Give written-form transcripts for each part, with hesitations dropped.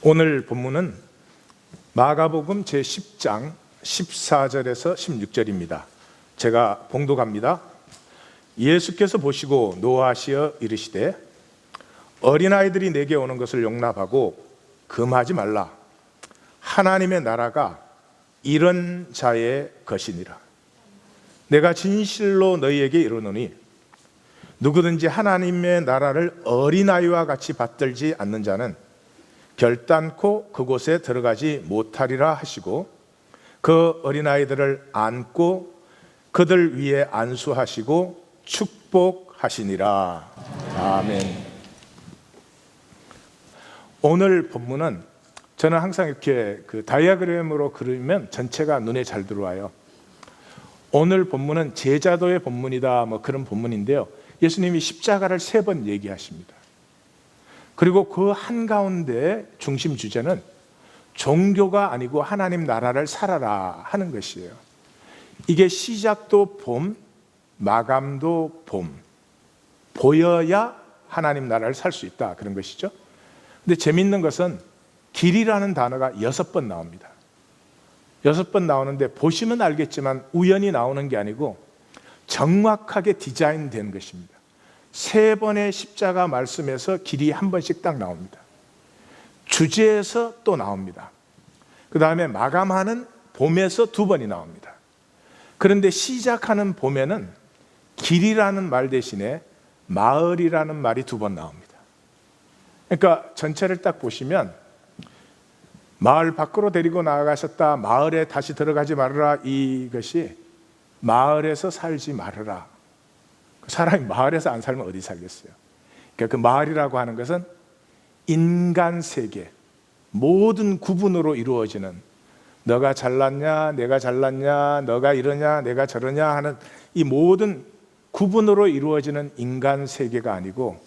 오늘 본문은 마가복음 제10장 14절에서 16절입니다. 제가 봉독합니다. 예수께서 보시고 노하시어 이르시되 어린아이들이 내게 오는 것을 용납하고 금하지 말라. 하나님의 나라가 이런 자의 것이니라. 내가 진실로 너희에게 이르노니 누구든지 하나님의 나라를 어린아이와 같이 받들지 않는 자는 결단코 그곳에 들어가지 못하리라 하시고, 그 어린아이들을 안고 그들 위에 안수하시고 축복하시니라. 아멘. 오늘 본문은 저는 항상 이렇게 다이어그램으로 그리면 전체가 눈에 잘 들어와요. 오늘 본문은 제자도의 본문이다, 그런 본문인데요. 예수님이 십자가를 3번 얘기하십니다. 그리고 그 한가운데 중심 주제는 종교가 아니고 하나님 나라를 살아라 하는 것이에요. 이게 시작도 봄, 마감도 봄, 보여야 하나님 나라를 살 수 있다, 그런 것이죠. 근데 재밌는 것은 길이라는 단어가 6번 나옵니다. 6번 나오는데 보시면 알겠지만 우연히 나오는 게 아니고 정확하게 디자인된 것입니다. 3번의 십자가 말씀에서 길이 한 번씩 딱 나옵니다. 주제에서 또 나옵니다. 그 다음에 마감하는 봄에서 2번이 나옵니다. 그런데 시작하는 봄에는 길이라는 말 대신에 마을이라는 말이 2번 나옵니다. 그러니까 전체를 딱 보시면 마을 밖으로 데리고 나가셨다, 마을에 다시 들어가지 말아라, 이것이 마을에서 살지 말아라. 사람이 마을에서 안 살면 어디 살겠어요? 그러니까 그 마을이라고 하는 것은 인간 세계, 모든 구분으로 이루어지는, 너가 잘났냐, 내가 잘났냐, 너가 이러냐, 내가 저러냐 하는 이 모든 구분으로 이루어지는 인간 세계가 아니고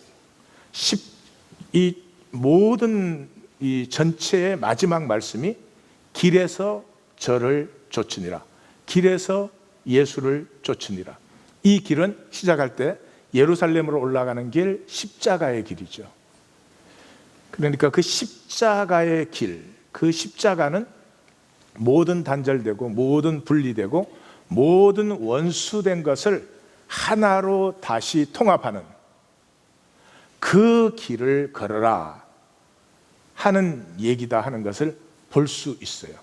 이 모든 이 전체의 마지막 말씀이 길에서 저를 쫓으니라, 길에서 예수를 쫓으니라. 이 길은 시작할 때 예루살렘으로 올라가는 길, 십자가의 길이죠. 그러니까 그 십자가의 길, 그 십자가는 모든 단절되고 모든 분리되고 모든 원수된 것을 하나로 다시 통합하는 그 길을 걸어라 하는 얘기다 하는 것을 볼 수 있어요.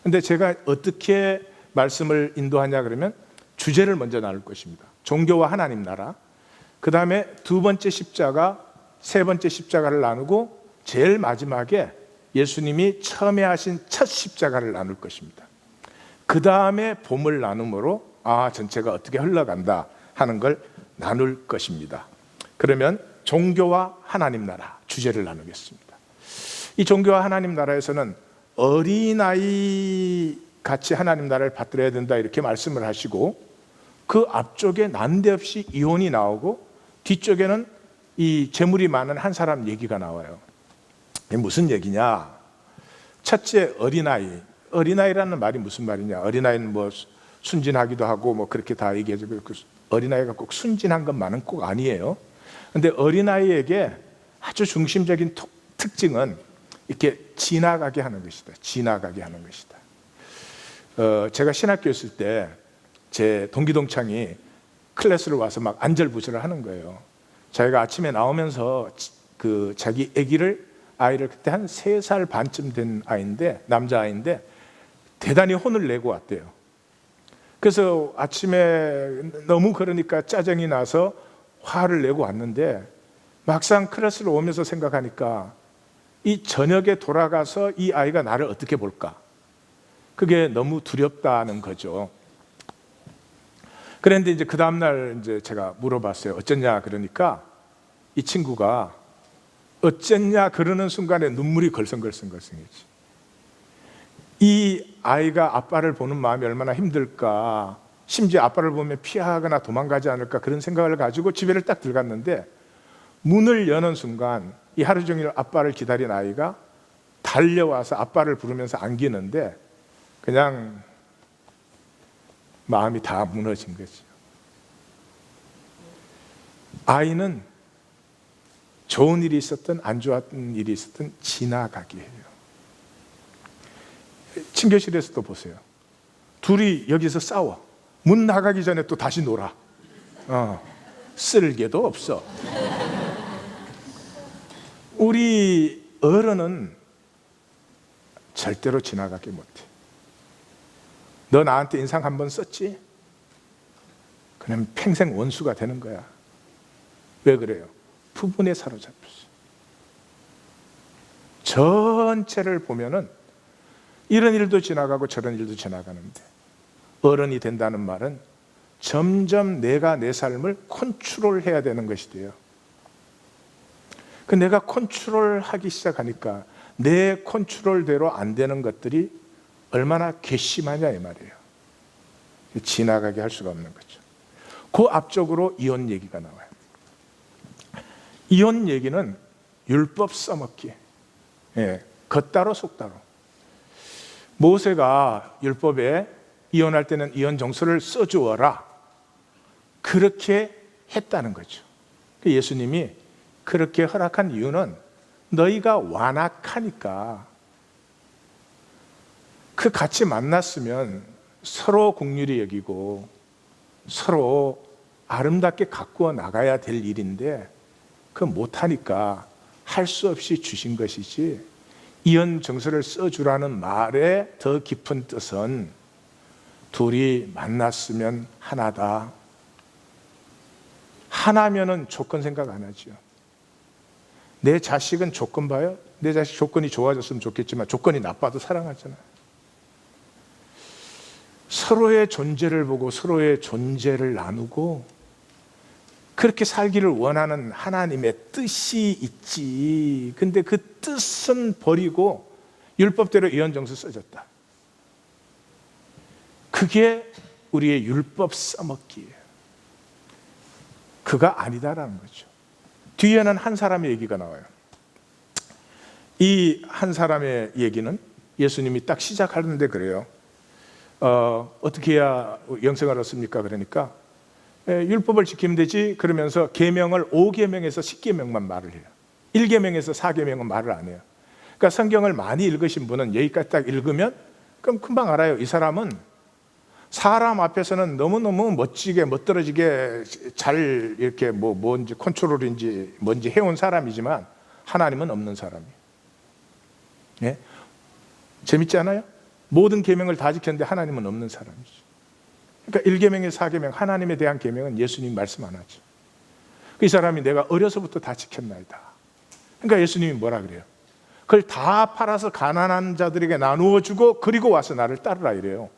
그런데 제가 어떻게 말씀을 인도하냐 그러면 주제를 먼저 나눌 것입니다. 종교와 하나님 나라, 그 다음에 2번째 십자가, 3번째 십자가를 나누고 제일 마지막에 예수님이 처음에 하신 첫 십자가를 나눌 것입니다. 그 다음에 봄을 나눔으로 전체가 어떻게 흘러간다 하는 걸 나눌 것입니다. 그러면 종교와 하나님 나라 주제를 나누겠습니다. 이 종교와 하나님 나라에서는 어린아이 같이 하나님 나라를 받들어야 된다, 이렇게 말씀을 하시고, 그 앞쪽에 난데없이 이혼이 나오고 뒤쪽에는 이 재물이 많은 한 사람 얘기가 나와요. 이게 무슨 얘기냐? 첫째, 어린아이. 어린아이라는 말이 무슨 말이냐? 어린아이는 순진하기도 하고 그렇게 다 얘기해서, 어린아이가 꼭 순진한 것만은 꼭 아니에요. 그런데 어린아이에게 아주 중심적인 특징은 이렇게 지나가게 하는 것이다. 지나가게 하는 것이다. 제가 신학교 있을 때 제 동기동창이 클래스를 와서 막 안절부절을 하는 거예요. 자기가 아침에 나오면서 자기 아이를 그때 한 3살 반쯤 된 아이인데, 남자아이인데 대단히 혼을 내고 왔대요. 그래서 아침에 너무 그러니까 짜증이 나서 화를 내고 왔는데, 막상 클래스를 오면서 생각하니까 이 저녁에 돌아가서 이 아이가 나를 어떻게 볼까, 그게 너무 두렵다는 거죠. 그런데 이제 그 다음날 제가 물어봤어요. 어쨌냐 그러니까 이 친구가 어쨌냐 그러는 순간에 눈물이 걸성걸성걸성했지. 이 아이가 아빠를 보는 마음이 얼마나 힘들까, 심지어 아빠를 보면 피하거나 도망가지 않을까, 그런 생각을 가지고 집에를 딱 들어갔는데, 문을 여는 순간 이 하루 종일 아빠를 기다린 아이가 달려와서 아빠를 부르면서 안기는데 그냥 마음이 다 무너진 거죠. 아이는 좋은 일이 있었든 안 좋았던 일이 있었든 지나가게 해요. 친교실에서도 보세요. 둘이 여기서 싸워. 문 나가기 전에 또 다시 놀아. 쓸개도 없어. 우리 어른은 절대로 지나가게 못해. 너 나한테 인상 한 번 썼지? 그럼 평생 원수가 되는 거야. 왜 그래요? 부분에 사로잡혔어. 전체를 보면은 이런 일도 지나가고 저런 일도 지나가는데, 어른이 된다는 말은 점점 내가 내 삶을 컨트롤해야 되는 것이 돼요. 그 내가 컨트롤하기 시작하니까 내 컨트롤대로 안 되는 것들이 얼마나 괘씸하냐 이 말이에요. 지나가게 할 수가 없는 거죠. 그 앞쪽으로 이혼 얘기가 나와요. 이혼 얘기는 율법 써먹기. 겉따로 속따로. 모세가 율법에 이혼할 때는 이혼 정서를 써주어라, 그렇게 했다는 거죠. 예수님이 그렇게 허락한 이유는 너희가 완악하니까. 그 같이 만났으면 서로 긍휼히 여기고 서로 아름답게 가꾸어 나가야 될 일인데 그거 못하니까 할 수 없이 주신 것이지, 이혼 정서를 써주라는 말의 더 깊은 뜻은 둘이 만났으면 하나다. 하나면은 조건 생각 안 하죠. 내 자식은 조건 봐요? 내 자식 조건이 좋아졌으면 좋겠지만 조건이 나빠도 사랑하잖아요. 서로의 존재를 보고 서로의 존재를 나누고 그렇게 살기를 원하는 하나님의 뜻이 있지. 근데 그 뜻은 버리고 율법대로 이혼정서 써졌다. 그게 우리의 율법 써먹기예요. 그가 아니다라는 거죠. 뒤에는 한 사람의 얘기가 나와요. 이 한 사람의 얘기는 예수님이 딱 시작하는데 그래요. 어떻게 해야 영생을 얻습니까? 그러니까 율법을 지키면 되지. 그러면서 계명을 5계명에서 10계명만 말을 해요. 1계명에서 4계명은 말을 안 해요. 그러니까 성경을 많이 읽으신 분은 여기까지 딱 읽으면 그럼 금방 알아요. 이 사람은 사람 앞에서는 너무너무 멋지게 멋들어지게 잘 이렇게 뭔지 컨트롤인지 뭔지 해온 사람이지만 하나님은 없는 사람이에요. 예? 재밌지 않아요? 모든 계명을 다 지켰는데 하나님은 없는 사람이죠. 그러니까 1계명에서 4계명, 하나님에 대한 계명은 예수님 말씀 안 하죠. 이 사람이 내가 어려서부터 다 지켰나이다. 그러니까 예수님이 뭐라 그래요? 그걸 다 팔아서 가난한 자들에게 나누어 주고 그리고 와서 나를 따르라 이래요.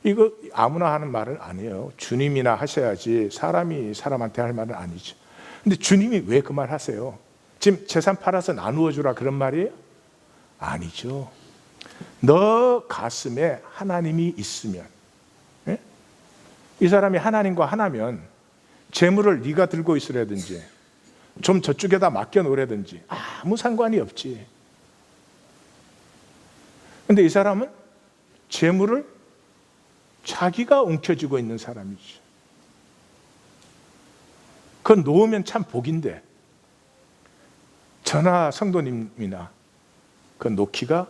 이거 아무나 하는 말은 아니에요. 주님이나 하셔야지 사람이 사람한테 할 말은 아니죠. 근데 주님이 왜 그 말 하세요? 지금 재산 팔아서 나누어 주라 그런 말이에요? 아니죠. 너 가슴에 하나님이 있으면, 예? 이 사람이 하나님과 하나면 재물을 네가 들고 있으라든지 좀 저쪽에다 맡겨 놓으라든지 아무 상관이 없지. 근데 이 사람은 재물을 자기가 움켜쥐고 있는 사람이죠. 그건 놓으면 참 복인데 저나 성도님이나 그 놓기가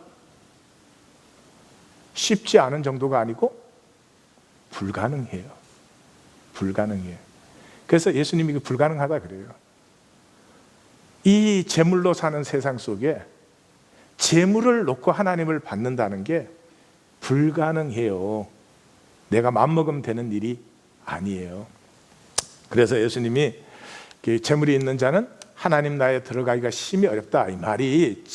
쉽지 않은 정도가 아니고 불가능해요. 불가능해요. 그래서 예수님이 불가능하다 그래요. 이 재물로 사는 세상 속에 재물을 놓고 하나님을 받는다는 게 불가능해요. 내가 맘먹으면 되는 일이 아니에요. 그래서 예수님이 재물이 있는 자는 하나님 나라에 들어가기가 심히 어렵다. 이 말이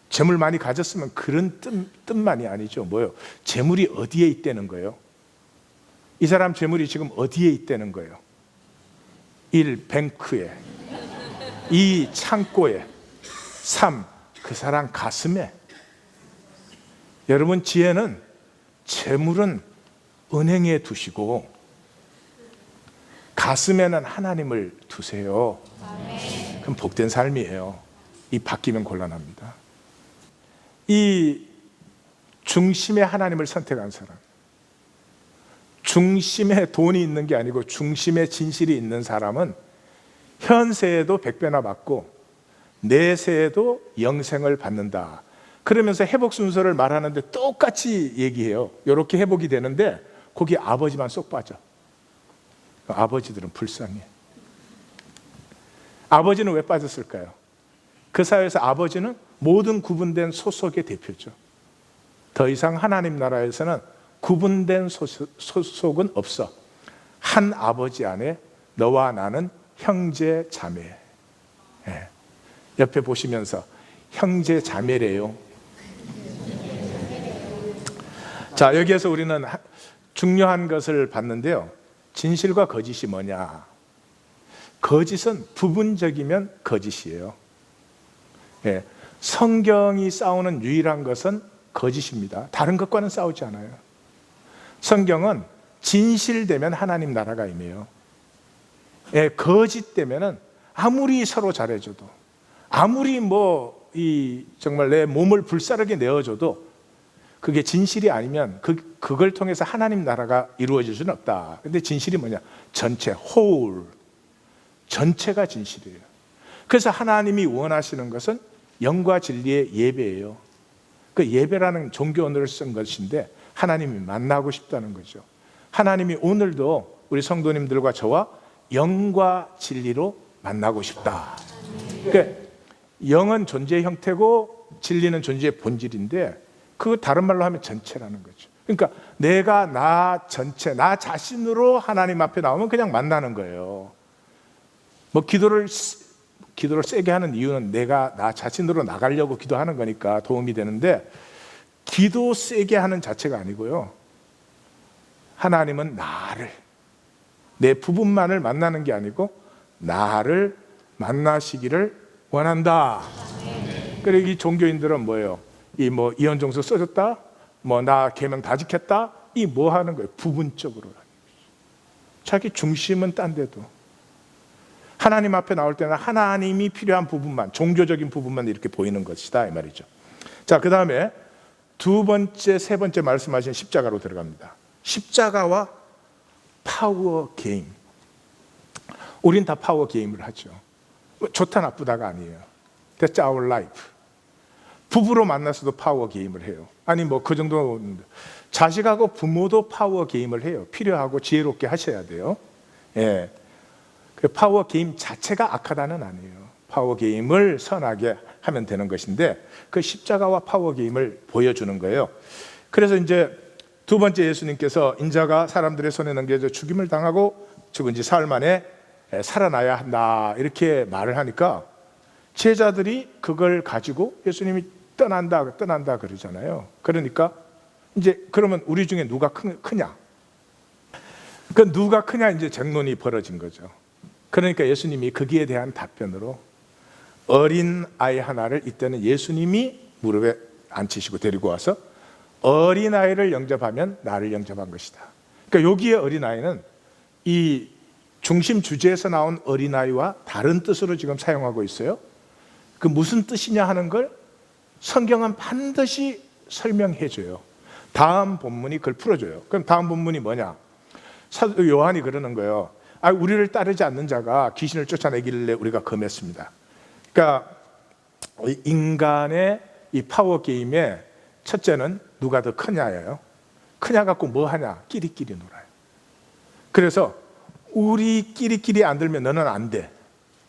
재물 많이 가졌으면 그런 뜻만이 아니죠. 뭐요? 재물이 어디에 있다는 거예요? 이 사람 재물이 지금 어디에 있다는 거예요? 1. 뱅크에, 2. 창고에, 3. 그 사람 가슴에. 여러분, 지혜는 재물은 은행에 두시고 가슴에는 하나님을 두세요. 그럼 복된 삶이에요. 이 바뀌면 곤란합니다. 이 중심에 하나님을 선택한 사람, 중심에 돈이 있는 게 아니고 중심에 진실이 있는 사람은 현세에도 100배나 받고 내세에도 영생을 받는다. 그러면서 회복 순서를 말하는데 똑같이 얘기해요. 이렇게 회복이 되는데 거기 아버지만 쏙 빠져. 아버지들은 불쌍해. 아버지는 왜 빠졌을까요? 그 사회에서 아버지는 모든 구분된 소속의 대표죠. 더 이상 하나님 나라에서는 구분된 소속은 없어. 한 아버지 안에 너와 나는 형제 자매. 예. 옆에 보시면서 형제 자매래요. 자, 여기에서 우리는 중요한 것을 봤는데요. 진실과 거짓이 뭐냐? 거짓은 부분적이면 거짓이에요. 예. 성경이 싸우는 유일한 것은 거짓입니다. 다른 것과는 싸우지 않아요. 성경은 진실되면 하나님 나라가 임해요. 예, 거짓되면은 아무리 서로 잘해줘도, 아무리 정말 내 몸을 불사르게 내어줘도 그게 진실이 아니면 그걸 통해서 하나님 나라가 이루어질 수는 없다. 근데 진실이 뭐냐? 전체, whole. 전체가 진실이에요. 그래서 하나님이 원하시는 것은 영과 진리의 예배예요. 그 예배라는 종교 언어를 쓴 것인데 하나님이 만나고 싶다는 거죠. 하나님이 오늘도 우리 성도님들과 저와 영과 진리로 만나고 싶다. 그러니까 영은 존재의 형태고 진리는 존재의 본질인데 그 다른 말로 하면 전체라는 거죠. 그러니까 내가 나 전체, 나 자신으로 하나님 앞에 나오면 그냥 만나는 거예요. 기도를 세게 하는 이유는 내가 나 자신으로 나가려고 기도하는 거니까 도움이 되는데, 기도 세게 하는 자체가 아니고요. 하나님은 나를, 내 부분만을 만나는 게 아니고 나를 만나시기를 원한다. 그리고 이 종교인들은 뭐예요? 이혼종서 써줬다? 나 계명 다 지켰다? 이 뭐 하는 거예요? 부분적으로. 자기 중심은 딴 데도. 하나님 앞에 나올 때는 하나님이 필요한 부분만, 종교적인 부분만 이렇게 보이는 것이다, 이 말이죠. 자, 그 다음에 두 번째, 세 번째 말씀하신 십자가로 들어갑니다. 십자가와 파워 게임. 우린 다 파워 게임을 하죠. 좋다 나쁘다가 아니에요. That's our life. 부부로 만나서도 파워 게임을 해요. 아니 그 정도. 자식하고 부모도 파워 게임을 해요. 필요하고 지혜롭게 하셔야 돼요. 예. 그 파워 게임 자체가 악하다는 아니에요. 파워 게임을 선하게 하면 되는 것인데 그 십자가와 파워 게임을 보여주는 거예요. 그래서 이제 두 번째 예수님께서 인자가 사람들의 손에 넘겨져 죽임을 당하고 죽은 지 사흘 만에 살아나야 한다 이렇게 말을 하니까 제자들이 그걸 가지고 예수님이 떠난다 그러잖아요. 그러니까 이제 그러면 우리 중에 누가 크냐? 그 누가 크냐 이제 쟁론이 벌어진 거죠. 그러니까 예수님이 거기에 대한 답변으로 어린 아이 하나를 이때는 예수님이 무릎에 앉히시고 데리고 와서 어린 아이를 영접하면 나를 영접한 것이다. 그러니까 여기에 어린 아이는 이 중심 주제에서 나온 어린 아이와 다른 뜻으로 지금 사용하고 있어요. 그 무슨 뜻이냐 하는 걸 성경은 반드시 설명해 줘요. 다음 본문이 그걸 풀어줘요. 그럼 다음 본문이 뭐냐? 사도 요한이 그러는 거예요. 우리를 따르지 않는 자가 귀신을 쫓아내길래 우리가 금했습니다. 그러니까 인간의 이 파워 게임의 첫째는 누가 더 크냐예요. 크냐 갖고 뭐 하냐? 끼리끼리 놀아요. 그래서 우리끼리끼리 안 들면 너는 안 돼.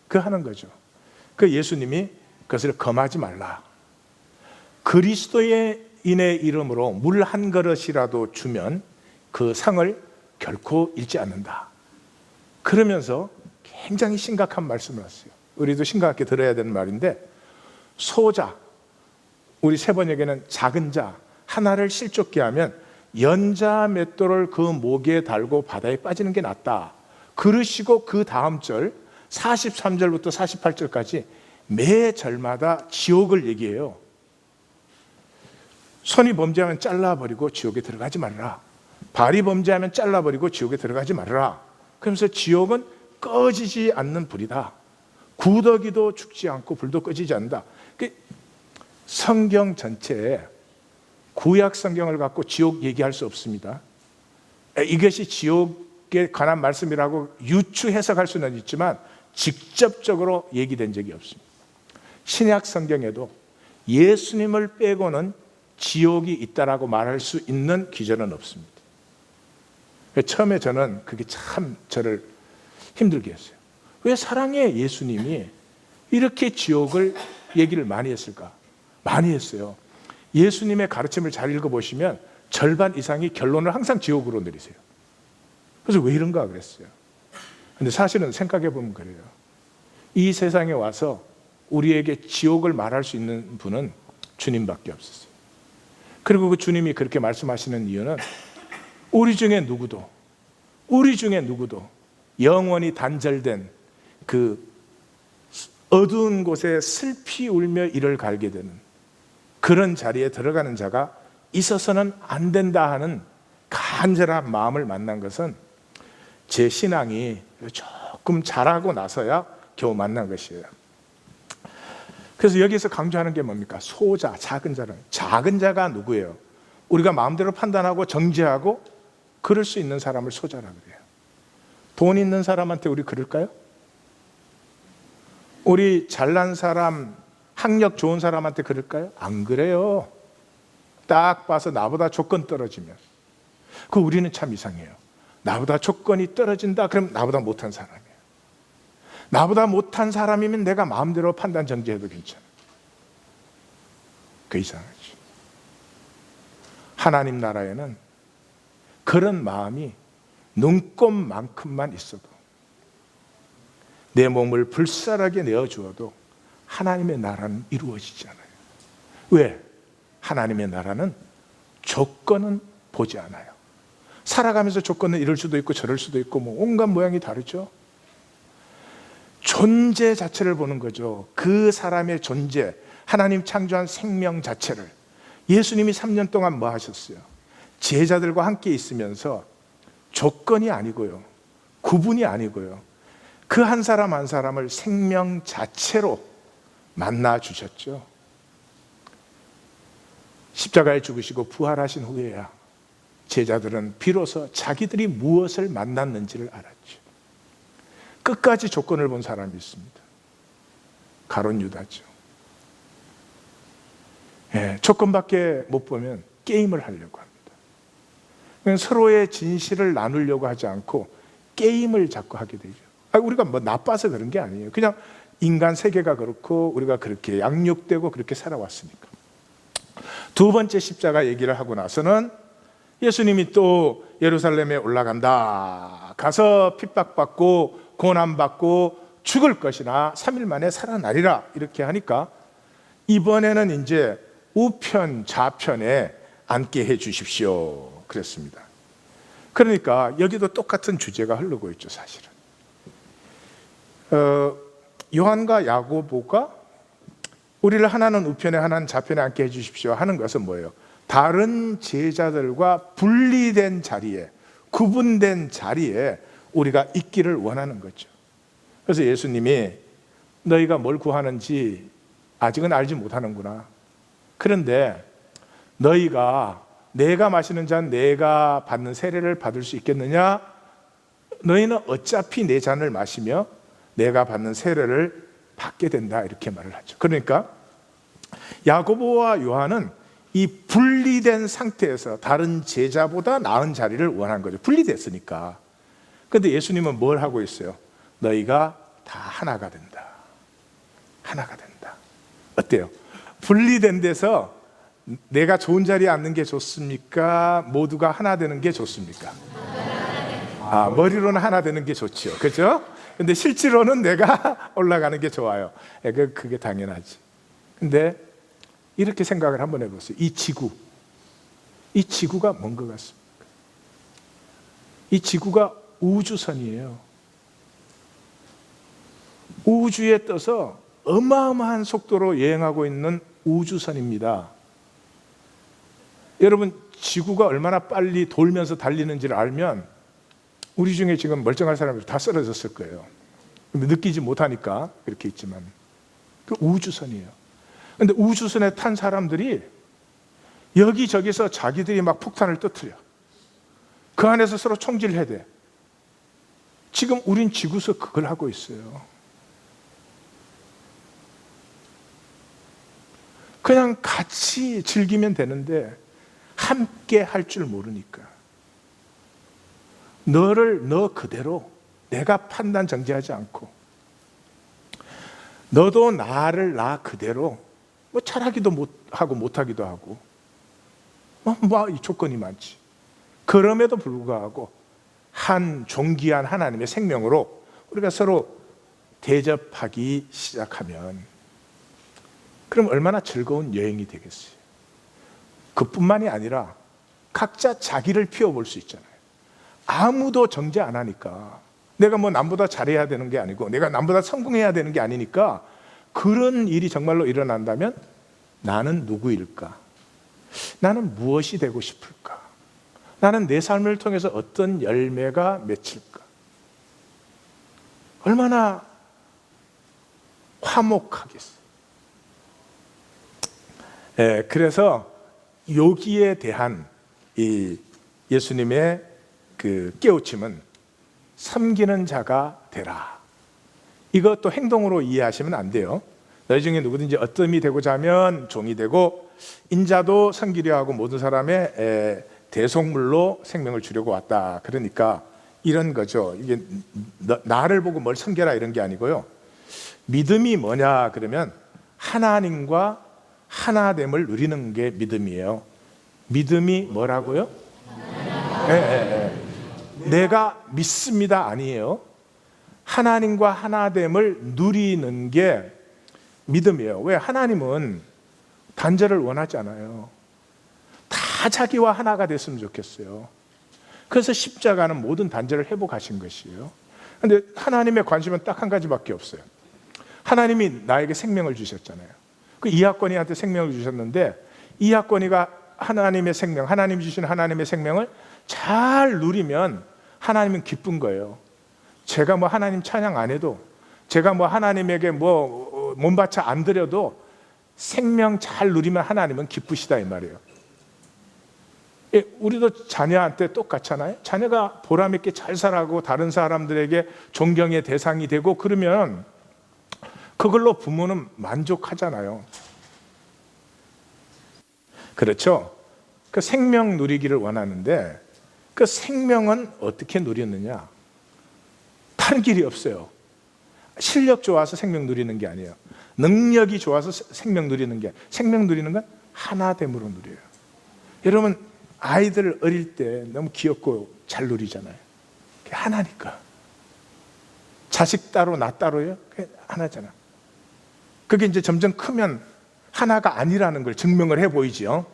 그 하는 거죠. 그 예수님이 그것을 금하지 말라. 그리스도인의 이름으로 물 한 그릇이라도 주면 그 상을 결코 잃지 않는다. 그러면서 굉장히 심각한 말씀을 하세요. 우리도 심각하게 들어야 되는 말인데, 소자, 우리 세 번역에는 작은 자 하나를 실족게 하면 연자 맷돌을 그 목에 달고 바다에 빠지는 게 낫다. 그러시고 그 다음 절 43절부터 48절까지 매 절마다 지옥을 얘기해요. 손이 범죄하면 잘라버리고 지옥에 들어가지 말라. 발이 범죄하면 잘라버리고 지옥에 들어가지 말라. 그러면서 지옥은 꺼지지 않는 불이다. 구더기도 죽지 않고 불도 꺼지지 않는다. 성경 전체에 구약 성경을 갖고 지옥 얘기할 수 없습니다. 이것이 지옥 지옥에 관한 말씀이라고 유추 해석할 수는 있지만 직접적으로 얘기된 적이 없습니다. 신약 성경에도 예수님을 빼고는 지옥이 있다라고 말할 수 있는 기전은 없습니다. 처음에 저는 그게 참 저를 힘들게 했어요. 왜 사랑의 예수님이 이렇게 지옥을 얘기를 많이 했을까? 많이 했어요. 예수님의 가르침을 잘 읽어보시면 절반 이상이 결론을 항상 지옥으로 내리세요. 그래서 왜 이런가 그랬어요. 근데 사실은 생각해보면 그래요. 이 세상에 와서 우리에게 지옥을 말할 수 있는 분은 주님밖에 없었어요. 그리고 그 주님이 그렇게 말씀하시는 이유는 우리 중에 누구도 영원히 단절된 그 어두운 곳에 슬피 울며 이를 갈게 되는 그런 자리에 들어가는 자가 있어서는 안 된다 하는 간절한 마음을 만난 것은 제 신앙이 조금 자라고 나서야 겨우 만난 것이에요. 그래서 여기서 강조하는 게 뭡니까? 소자, 작은 자는. 작은 자가 누구예요? 우리가 마음대로 판단하고 정죄하고 그럴 수 있는 사람을 소자라고 그래요. 돈 있는 사람한테 우리 그럴까요? 우리 잘난 사람, 학력 좋은 사람한테 그럴까요? 안 그래요. 딱 봐서 나보다 조건 떨어지면. 그 우리는 참 이상해요. 나보다 조건이 떨어진다 그럼 나보다 못한 사람이에요. 나보다 못한 사람이면 내가 마음대로 판단 정죄해도 괜찮아요. 그 이상하죠. 하나님 나라에는 그런 마음이 눈꼽만큼만 있어도 내 몸을 불살하게 내어주어도 하나님의 나라는 이루어지지 않아요. 왜? 하나님의 나라는 조건은 보지 않아요. 살아가면서 조건은 이럴 수도 있고 저럴 수도 있고 뭐 온갖 모양이 다르죠. 존재 자체를 보는 거죠. 그 사람의 존재, 하나님 창조한 생명 자체를. 예수님이 3년 동안 뭐 하셨어요? 제자들과 함께 있으면서 조건이 아니고요, 구분이 아니고요, 그 한 사람 한 사람을 생명 자체로 만나 주셨죠. 십자가에 죽으시고 부활하신 후에야 제자들은 비로소 자기들이 무엇을 만났는지를 알았죠. 끝까지 조건을 본 사람이 있습니다. 가룟 유다죠. 조건밖에 못 보면 게임을 하려고 합니다. 서로의 진실을 나누려고 하지 않고 게임을 자꾸 하게 되죠. 우리가 뭐 나빠서 그런 게 아니에요. 그냥 인간 세계가 그렇고 우리가 그렇게 양육되고 그렇게 살아왔으니까. 두 번째 십자가 얘기를 하고 나서는 예수님이 또 예루살렘에 올라간다. 가서 핍박받고 고난받고 죽을 것이나 3일 만에 살아나리라 이렇게 하니까 이번에는 이제 우편 좌편에 앉게 해 주십시오 그랬습니다. 그러니까 여기도 똑같은 주제가 흐르고 있죠. 사실은 요한과 야고보가 우리를 하나는 우편에 하나는 좌편에 앉게 해 주십시오 하는 것은 뭐예요? 다른 제자들과 분리된 자리에, 구분된 자리에 우리가 있기를 원하는 거죠. 그래서 예수님이 너희가 뭘 구하는지 아직은 알지 못하는구나. 그런데 너희가 내가 마시는 잔 내가 받는 세례를 받을 수 있겠느냐? 너희는 어차피 내 잔을 마시며 내가 받는 세례를 받게 된다 이렇게 말을 하죠. 그러니까 야고보와 요한은 이 분리된 상태에서 다른 제자보다 나은 자리를 원한 거죠. 분리됐으니까. 그런데 예수님은 뭘 하고 있어요? 너희가 다 하나가 된다. 하나가 된다. 어때요? 분리된 데서 내가 좋은 자리에 앉는 게 좋습니까? 모두가 하나 되는 게 좋습니까? 머리로는 하나 되는 게 좋죠. 그렇죠? 근데 실제로는 내가 올라가는 게 좋아요. 그게 당연하지. 근데 이렇게 생각을 한번 해보세요. 이 지구가 뭔 것 같습니까? 이 지구가 우주선이에요. 우주에 떠서 어마어마한 속도로 여행하고 있는 우주선입니다. 여러분, 지구가 얼마나 빨리 돌면서 달리는지를 알면 우리 중에 지금 멀쩡한 사람들 다 쓰러졌을 거예요. 느끼지 못하니까 그렇게 있지만 그 우주선이에요. 그런데 우주선에 탄 사람들이 여기저기서 자기들이 막 폭탄을 터뜨려. 그 안에서 서로 총질해야 돼. 지금 우린 지구서 그걸 하고 있어요. 그냥 같이 즐기면 되는데 함께 할 줄 모르니까 너를 너 그대로 내가 판단 정지하지 않고 너도 나를 나 그대로 뭐 잘하기도 못하고 못하기도 하고 이 조건이 많지. 그럼에도 불구하고 한 존귀한 하나님의 생명으로 우리가 서로 대접하기 시작하면 그럼 얼마나 즐거운 여행이 되겠어요. 그뿐만이 아니라 각자 자기를 피워볼 수 있잖아요. 아무도 정죄 안 하니까 내가 뭐 남보다 잘해야 되는 게 아니고 내가 남보다 성공해야 되는 게 아니니까 그런 일이 정말로 일어난다면 나는 누구일까? 나는 무엇이 되고 싶을까? 나는 내 삶을 통해서 어떤 열매가 맺힐까? 얼마나 화목하겠어요. 그래서 여기에 대한 이 예수님의 그 깨우침은 섬기는 자가 되라. 이것도 행동으로 이해하시면 안 돼요. 너희 중에 누구든지 어떤 이 되고자 하면 종이 되고 인자도 섬기려 하고 모든 사람의 대속물로 생명을 주려고 왔다. 그러니까 이런 거죠. 이게 나를 보고 뭘 섬겨라 이런 게 아니고요. 믿음이 뭐냐 그러면 하나님과 하나됨을 누리는 게 믿음이에요. 믿음이 뭐라고요? 내가 믿습니다 아니에요. 하나님과 하나됨을 누리는 게 믿음이에요. 왜? 하나님은 단절을 원하지 않아요. 다 자기와 하나가 됐으면 좋겠어요. 그래서 십자가는 모든 단절을 회복하신 것이에요. 그런데 하나님의 관심은 딱 한 가지밖에 없어요. 하나님이 나에게 생명을 주셨잖아요. 그 이하권이한테 생명을 주셨는데 이하권이가 하나님의 생명, 하나님이 주신 하나님의 생명을 잘 누리면 하나님은 기쁜 거예요. 제가 뭐 하나님 찬양 안 해도 제가 뭐 하나님에게 뭐 몸바쳐 안 드려도 생명 잘 누리면 하나님은 기쁘시다 이 말이에요. 우리도 자녀한테 똑같잖아요. 자녀가 보람 있게 잘 살아가고 다른 사람들에게 존경의 대상이 되고 그러면 그걸로 부모는 만족하잖아요. 그렇죠? 그 생명 누리기를 원하는데 그 생명은 어떻게 누렸느냐? 다른 길이 없어요. 실력 좋아서 생명 누리는 게 아니에요. 능력이 좋아서 생명 누리는 게 아니에요. 생명 누리는 건 하나됨으로 누려요. 여러분 아이들 어릴 때 너무 귀엽고 잘 누리잖아요. 그게 하나니까. 자식 따로 나 따로요? 그게 하나잖아. 그게 이제 점점 크면 하나가 아니라는 걸 증명을 해 보이죠.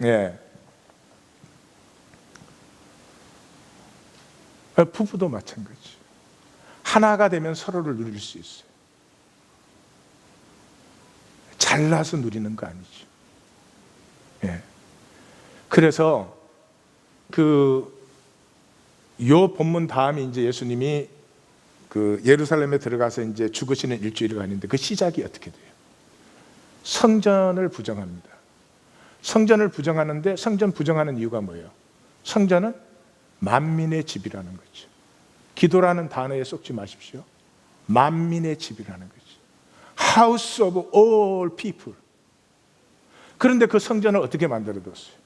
예. 부부도 마찬가지. 하나가 되면 서로를 누릴 수 있어요. 잘나서 누리는 거 아니죠. 예. 그래서 요 본문 다음에 이제 예수님이 그 예루살렘에 들어가서 이제 죽으시는 일주일이 가는데 그 시작이 어떻게 돼요? 성전을 부정합니다. 성전을 부정하는데 성전 부정하는 이유가 뭐예요? 성전은 만민의 집이라는 거죠. 기도라는 단어에 속지 마십시오. 만민의 집이라는 거죠. House of all people. 그런데 그 성전을 어떻게 만들어뒀어요?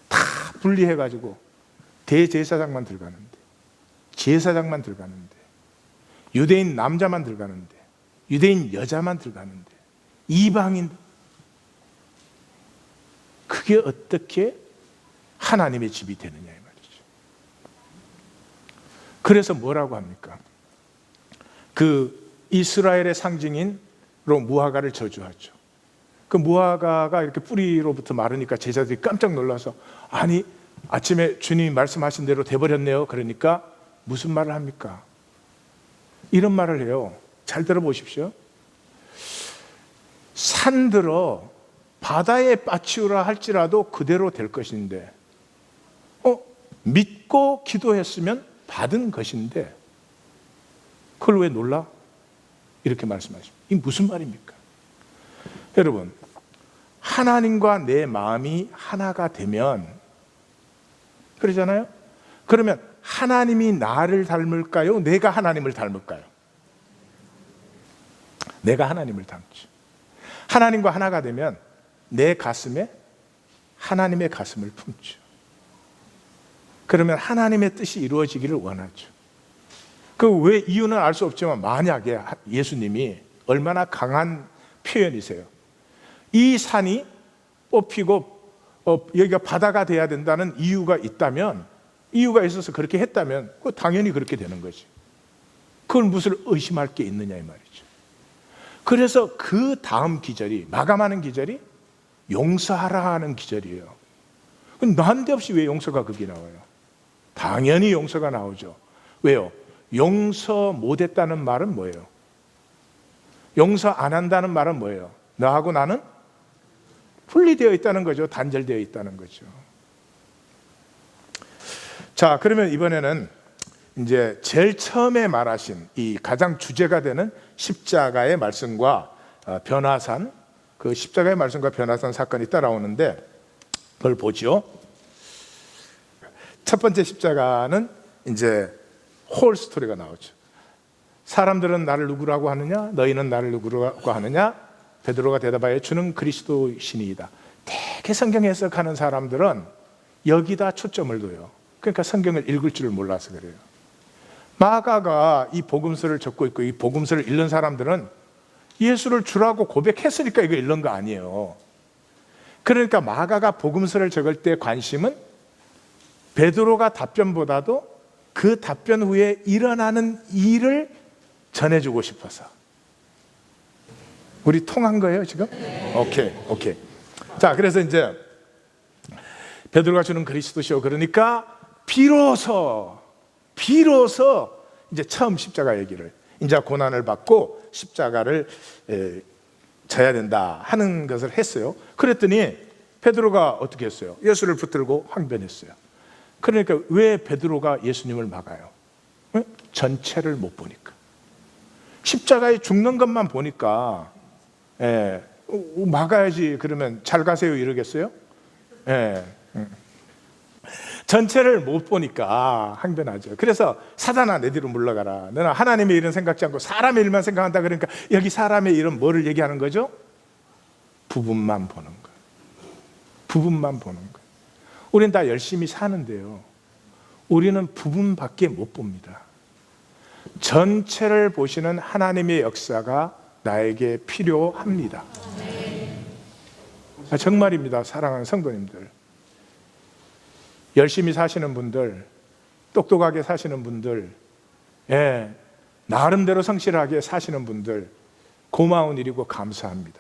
다 분리해가지고 대제사장만 들어가는데, 제사장만 들어가는데, 유대인 남자만 들어가는데, 유대인 여자만 들어가는데, 이방인, 그게 어떻게 하나님의 집이 되느냐 이 말이죠. 그래서 뭐라고 합니까? 그 이스라엘의 상징인로 무화과를 저주하죠. 그 무화과가 이렇게 뿌리로부터 마르니까 제자들이 깜짝 놀라서 아니 아침에 주님이 말씀하신 대로 돼버렸네요. 그러니까 무슨 말을 합니까? 이런 말을 해요. 잘 들어보십시오. 산들어 바다에 빠치우라 할지라도 그대로 될 것인데 믿고 기도했으면 받은 것인데 그걸 왜 놀라? 이렇게 말씀하십니다. 이게 무슨 말입니까? 여러분 하나님과 내 마음이 하나가 되면 그러잖아요. 그러면 하나님이 나를 닮을까요? 내가 하나님을 닮을까요? 내가 하나님을 닮죠. 하나님과 하나가 되면 내 가슴에 하나님의 가슴을 품죠. 그러면 하나님의 뜻이 이루어지기를 원하죠. 그 왜 이유는 알 수 없지만 만약에 예수님이 얼마나 강한 표현이세요. 이 산이 뽑히고 여기가 바다가 돼야 된다는 이유가 있다면, 이유가 있어서 그렇게 했다면 당연히 그렇게 되는 거지. 그걸 무슨 의심할 게 있느냐 이 말이죠. 그래서 그 다음 기절이, 마감하는 기절이 용서하라 하는 기절이에요. 난데없이 왜 용서가 거기 나와요? 당연히 용서가 나오죠. 왜요? 용서 못했다는 말은 뭐예요? 용서 안 한다는 말은 뭐예요? 너하고 나는 분리되어 있다는 거죠. 단절되어 있다는 거죠. 자, 그러면 이번에는 이제 제일 처음에 말하신 이 가장 주제가 되는 십자가의 말씀과 변화산, 그 십자가의 말씀과 변화산 사건이 따라오는데 그걸 보죠. 첫 번째 십자가는 이제 홀 스토리가 나오죠. 사람들은 나를 누구라고 하느냐? 너희는 나를 누구라고 하느냐? 베드로가 대답하여 주는 그리스도시니이다. 되게 성경 해석하는 사람들은 여기다 초점을 둬요. 그러니까 성경을 읽을 줄 몰라서 그래요. 마가가 이 복음서를 적고 있고 이 복음서를 읽는 사람들은 예수를 주라고 고백했으니까 이거 읽는 거 아니에요. 그러니까 마가가 복음서를 적을 때 관심은 베드로가 답변보다도 그 답변 후에 일어나는 일을 전해주고 싶어서. 우리 통한 거예요 지금? 오케이. 자, 그래서 이제 베드로가 주는 그리스도시요, 그러니까 비로소 이제 처음 십자가 얘기를, 이제 고난을 받고 십자가를 져야 된다 하는 것을 했어요. 그랬더니 베드로가 어떻게 했어요? 예수를 붙들고 항변했어요. 그러니까 왜 베드로가 예수님을 막아요? 왜? 전체를 못 보니까. 십자가에 죽는 것만 보니까 막아야지, 그러면 잘 가세요 이러겠어요? 전체를 못 보니까 항변하죠. 그래서 사단아 내 뒤로 물러가라. 너는 하나님의 일은 생각지 않고 사람의 일만 생각한다. 그러니까 여기 사람의 일은 뭐를 얘기하는 거죠? 부분만 보는 거예요. 부분만 보는 거예요. 우리는 다 열심히 사는데요, 우리는 부분밖에 못 봅니다. 전체를 보시는 하나님의 역사가 나에게 필요합니다. 정말입니다. 사랑하는 성도님들, 열심히 사시는 분들, 똑똑하게 사시는 분들, 나름대로 성실하게 사시는 분들, 고마운 일이고 감사합니다.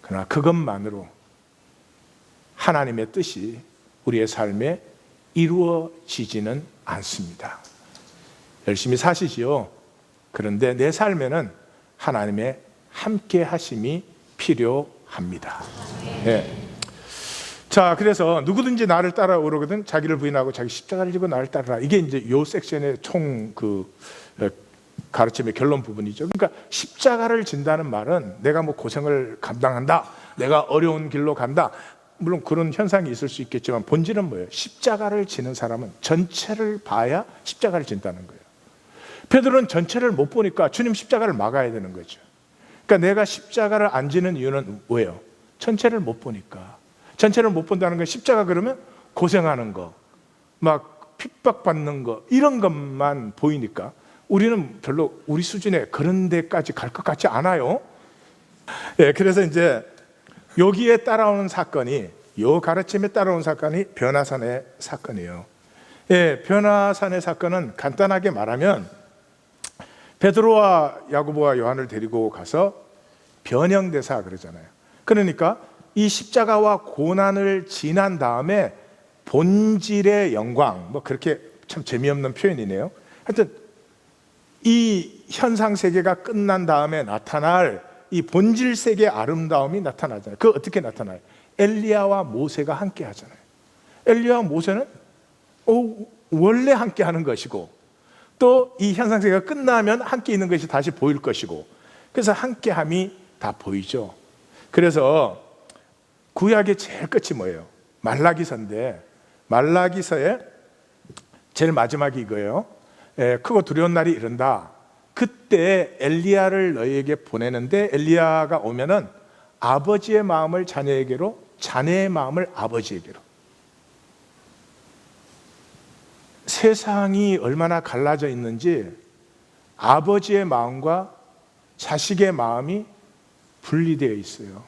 그러나 그것만으로 하나님의 뜻이 우리의 삶에 이루어지지는 않습니다. 열심히 사시지요. 그런데 내 삶에는 하나님의 함께 하심이 필요합니다. 자, 그래서 누구든지 나를 따라오려거든 자기를 부인하고 자기 십자가를 지고 나를 따르라. 이게 이제 요 섹션의 총 가르침의 결론 부분이죠. 그러니까 십자가를 진다는 말은 내가 뭐 고생을 감당한다, 내가 어려운 길로 간다, 물론 그런 현상이 있을 수 있겠지만 본질은 뭐예요? 십자가를 지는 사람은 전체를 봐야 십자가를 진다는 거예요. 베드로는 전체를 못 보니까 주님 십자가를 막아야 되는 거죠. 그러니까 내가 십자가를 안 지는 이유는 뭐예요? 전체를 못 보니까. 전체를 못 본다는 건 십자가 그러면 고생하는 거, 막 핍박받는 거, 이런 것만 보이니까 우리는 별로 우리 수준에 그런 데까지 갈 것 같지 않아요. 그래서 이제 여기에 따라오는 사건이, 요 가르침에 따라오는 사건이 변화산의 사건이에요. 변화산의 사건은 간단하게 말하면 베드로와 야고보와 요한을 데리고 가서 변형대사 그러잖아요. 그러니까 이 십자가와 고난을 지난 다음에 본질의 영광, 뭐 그렇게 참 재미없는 표현이네요. 하여튼 이 현상 세계가 끝난 다음에 나타날 이 본질 세계의 아름다움이 나타나잖아요. 그 어떻게 나타나요? 엘리야와 모세가 함께 하잖아요. 엘리야와 모세는 원래 함께 하는 것이고, 또 이 현상 세계가 끝나면 함께 있는 것이 다시 보일 것이고, 그래서 함께함이 다 보이죠. 그래서 구약의 제일 끝이 뭐예요? 말라기서인데, 말라기서의 제일 마지막이 이거예요. 크고 두려운 날이 이른다. 그때 엘리야를 너희에게 보내는데 엘리야가 오면은 아버지의 마음을 자녀에게로, 자녀의 마음을 아버지에게로. 세상이 얼마나 갈라져 있는지 아버지의 마음과 자식의 마음이 분리되어 있어요.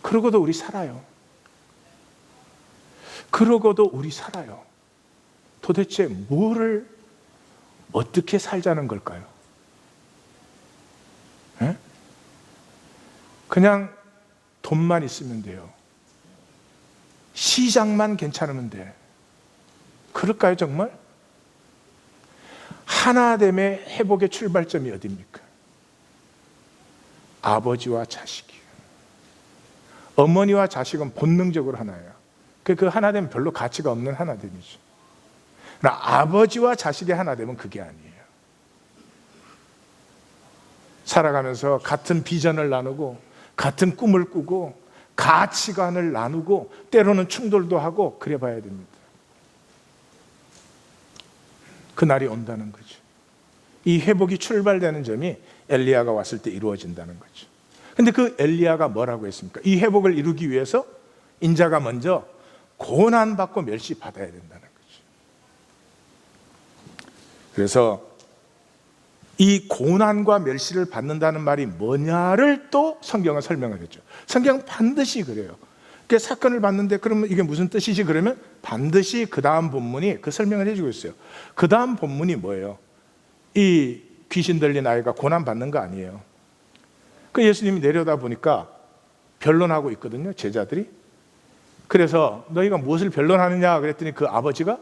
그러고도 우리 살아요. 그러고도 우리 살아요. 도대체 뭐를 어떻게 살자는 걸까요? 에? 그냥 돈만 있으면 돼요. 시장만 괜찮으면 돼. 그럴까요, 정말? 하나됨의 회복의 출발점이 어디입니까? 아버지와 자식이에요. 어머니와 자식은 본능적으로 하나예요. 그 하나됨은 별로 가치가 없는 하나됨이죠. 그러나 아버지와 자식의 하나됨은 그게 아니에요. 살아가면서 같은 비전을 나누고 같은 꿈을 꾸고 가치관을 나누고 때로는 충돌도 하고 그래 봐야 됩니다. 그날이 온다는 거죠. 이 회복이 출발되는 점이 엘리야가 왔을 때 이루어진다는 거죠. 근데 그 엘리야가 뭐라고 했습니까? 이 회복을 이루기 위해서 인자가 먼저 고난받고 멸시받아야 된다는 거죠. 그래서 이 고난과 멸시를 받는다는 말이 뭐냐를 또 성경은 설명을 했죠. 성경은 반드시 그래요. 그 사건을 봤는데 그러면 이게 무슨 뜻이지? 그러면 반드시 그 다음 본문이 그 설명을 해주고 있어요. 그 다음 본문이 뭐예요? 이 귀신 들린 아이가 고난받는 거 아니에요. 그 예수님이 내려다 보니까 변론하고 있거든요, 제자들이. 그래서 너희가 무엇을 변론하느냐 그랬더니 그 아버지가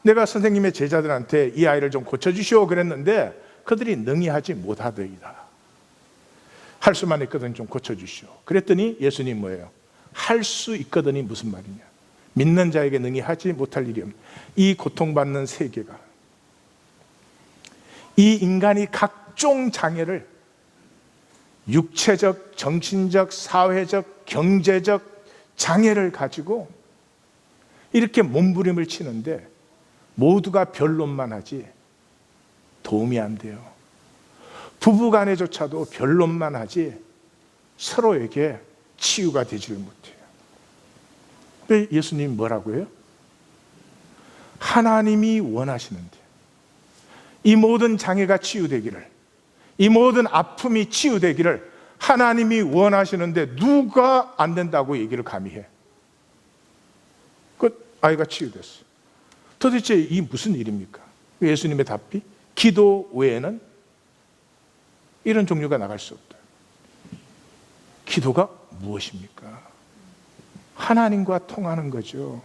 내가 선생님의 제자들한테 이 아이를 좀 고쳐주시오 그랬는데 그들이 능히 하지 못하더이다. 할 수만 있거든 좀 고쳐주시오. 그랬더니 예수님 뭐예요? 할 수 있거든이 무슨 말이냐? 믿는 자에게 능히 하지 못할 일이 없는 이 고통받는 세계가, 이 인간이 각종 장애를 육체적, 정신적, 사회적, 경제적 장애를 가지고 이렇게 몸부림을 치는데 모두가 변론만 하지 도움이 안 돼요. 부부간에조차도 변론만 하지 서로에게 치유가 되지를 못해요. 근데 예수님이 뭐라고 해요? 하나님이 원하시는데 이 모든 장애가 치유되기를, 이 모든 아픔이 치유되기를 하나님이 원하시는데 누가 안 된다고 얘기를 감히 해? 그 아이가 치유됐어. 도대체 이 무슨 일입니까? 예수님의 답이 기도 외에는 이런 종류가 나갈 수 없다. 기도가 무엇입니까? 하나님과 통하는 거죠.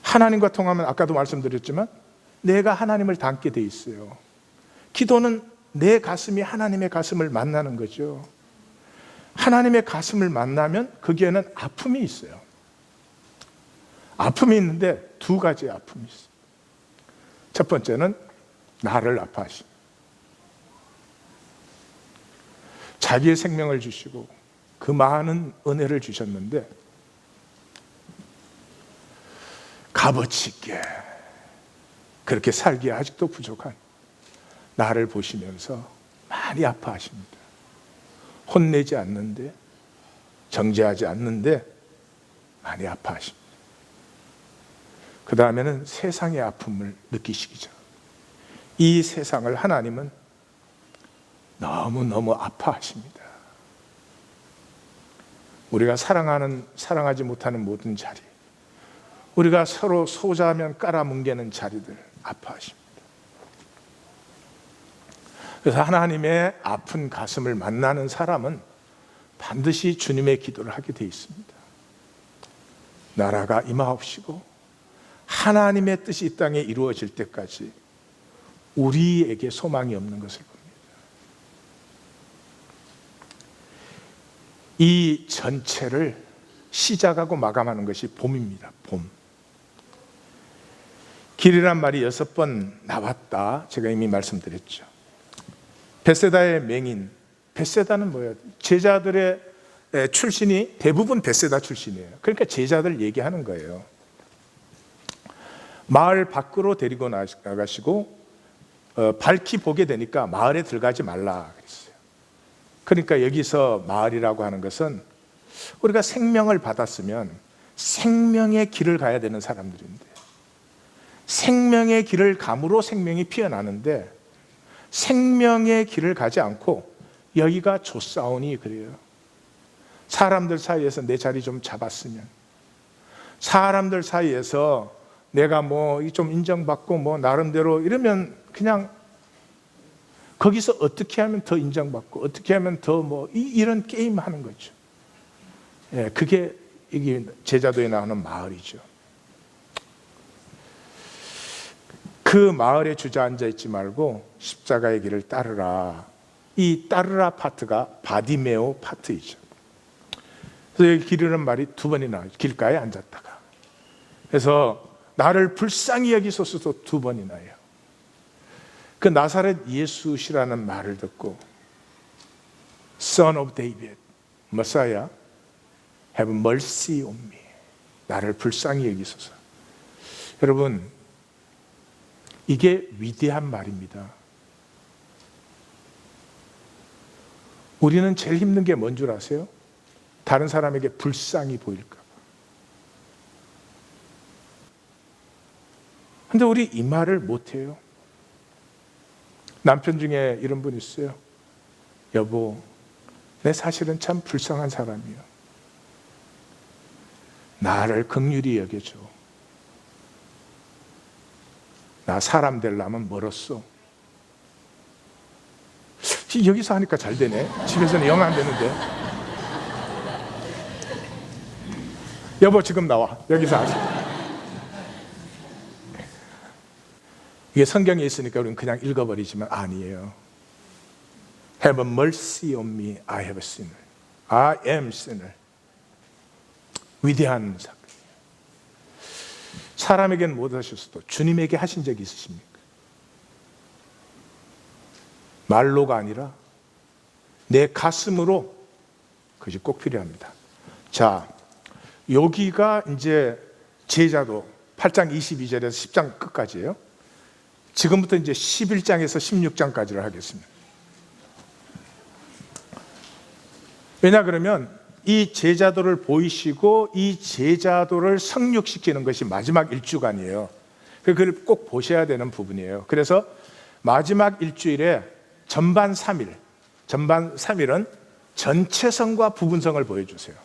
하나님과 통하면 아까도 말씀드렸지만 내가 하나님을 닮게 돼 있어요. 기도는 내 가슴이 하나님의 가슴을 만나는 거죠. 하나님의 가슴을 만나면 거기에는 아픔이 있어요. 아픔이 있는데 두 가지 아픔이 있어요. 첫 번째는 나를 아파하십니다. 자기의 생명을 주시고 그 많은 은혜를 주셨는데 값어치 있게 그렇게 살기에 아직도 부족한 나를 보시면서 많이 아파하십니다. 혼내지 않는데, 정죄하지 않는데 많이 아파하십니다. 그 다음에는 세상의 아픔을 느끼시기 전 이 세상을 하나님은 너무너무 아파하십니다. 우리가 사랑하지 못하는 모든 자리, 우리가 서로 소자하면 깔아뭉개는 자리들 아파하십니다. 그래서 하나님의 아픈 가슴을 만나는 사람은 반드시 주님의 기도를 하게 돼 있습니다. 나라가 임하옵시고 하나님의 뜻이 이 땅에 이루어질 때까지 우리에게 소망이 없는 것을 봅니다. 이 전체를 시작하고 마감하는 것이 봄입니다. 봄. 길이란 말이 6번 나왔다. 제가 이미 말씀드렸죠. 벳세다의 맹인. 벳세다는 뭐예요? 제자들의 출신이 대부분 벳세다 출신이에요. 그러니까 제자들 얘기하는 거예요. 마을 밖으로 데리고 나가시고 밝히 보게 되니까 마을에 들어가지 말라 그랬어요. 그러니까 여기서 마을이라고 하는 것은 우리가 생명을 받았으면 생명의 길을 가야 되는 사람들인데, 생명의 길을 감으로 생명이 피어나는데 생명의 길을 가지 않고 여기가 좁사오니 그래요. 사람들 사이에서 내 자리 좀 잡았으면, 사람들 사이에서 내가 뭐 좀 인정받고 뭐 나름대로 이러면 그냥 거기서 어떻게 하면 더 인정받고 어떻게 하면 더 뭐 이런 게임 하는 거죠. 예, 그게 이게 제자도에 나오는 마을이죠. 그 마을에 주저앉아 있지 말고 십자가의 길을 따르라. 이 따르라 파트가 바디메오 파트이죠. 그래서 여기 길이라는 말이 두 번이나 길가에 앉았다가, 그래서 나를 불쌍히 여기소서도 두 번이나요. 그 나사렛 예수시라는 말을 듣고 Son of David, Messiah, have mercy on me. 나를 불쌍히 여기소서. 여러분, 이게 위대한 말입니다. 우리는 제일 힘든 게 뭔 줄 아세요? 다른 사람에게 불쌍히 보일까 봐. 근데 우리 이 말을 못해요. 남편 중에 이런 분 있어요. 여보, 내 사실은 참 불쌍한 사람이야. 나를 긍휼히 여겨줘. 나 사람 되려면 멀었어. 여기서 하니까 잘 되네. 집에서는 영 안 되는데. 여보 지금 나와. 여기서 하자. 이게 성경에 있으니까 우리는 그냥 읽어버리지만 아니에요. Have mercy on me, I have a sinner. I am sinner. 위대한 사건. 사람에게는 못 하셨어도 주님에게 하신 적이 있으십니까? 말로가 아니라 내 가슴으로, 그것이 꼭 필요합니다. 자, 여기가 이제 제자도 8장 22절에서 10장 끝까지예요. 지금부터 이제 11장에서 16장까지를 하겠습니다. 왜냐 그러면 이 제자도를 보이시고 이 제자도를 성육시키는 것이 마지막 일주간이에요. 그걸 꼭 보셔야 되는 부분이에요. 그래서 마지막 일주일에 전반 3일, 전반 3일은 전체성과 부분성을 보여주세요.